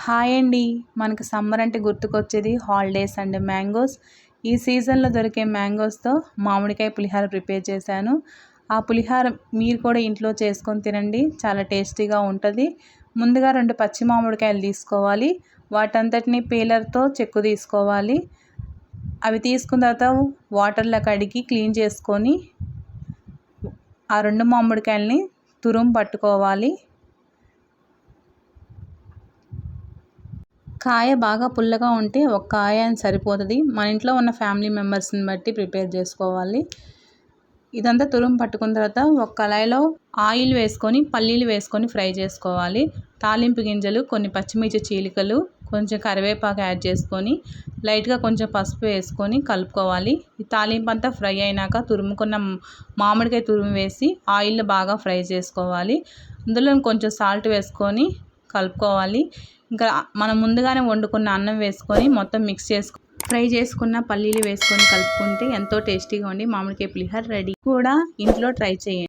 Hi అండి. మనకు summer అంటే గుర్తుకొచ్చేది హాలిడేస్ అండ్ మ్యాంగోస్. ఈ సీజన్లో దొరికే మ్యాంగోస్తో మామిడికాయ పులిహార ప్రిపేర్ చేశాను. ఆ పులిహార మీరు కూడా ఇంట్లో చేసుకొని తినండి, చాలా టేస్టీగా ఉంటుంది. ముందుగా 2 పచ్చి మామిడికాయలు తీసుకోవాలి. వాటంతటిని పీలర్తో చెక్కు తీసుకోవాలి. అవి తీసుకున్న తర్వాత వాటర్లో కడిగి క్లీన్ చేసుకొని ఆ 2 మామిడికాయలని తురుము పట్టుకోవాలి. కాయ బాగా పుల్లగా ఉంటే ఒక కాయ సరిపోతుంది. మన ఇంట్లో ఉన్న ఫ్యామిలీ మెంబర్స్ని బట్టి ప్రిపేర్ చేసుకోవాలి. ఇదంతా తురుము పట్టుకున్న తర్వాత ఒక కళాయిలో ఆయిల్ వేసుకొని పల్లీలు వేసుకొని ఫ్రై చేసుకోవాలి. తాలింపు గింజలు, కొన్ని పచ్చిమిర్చి చీలికలు, కొంచెం కరివేపాకు యాడ్ చేసుకొని లైట్గా కొంచెం పసుపు వేసుకొని కలుపుకోవాలి. ఈ తాలింపు అంతా ఫ్రై అయినాక తురుముకున్న మామిడికాయ తురుము వేసి ఆయిల్లో బాగా ఫ్రై చేసుకోవాలి. అందులో కొంచెం సాల్ట్ వేసుకొని కలుపుకోవాలి. ఇంకా మనం ముందుగానే వండుకున్న అన్నం వేసుకొని మొత్తం మిక్స్ చేసుకొని ఫ్రై చేసుకున్న పల్లీలు వేసుకొని కలుపుకుంటే ఎంతో టేస్టీగా ఉండి మామిడికాయ పులిహోర రెడీ. కూడా ఇంట్లో ట్రై చేయండి.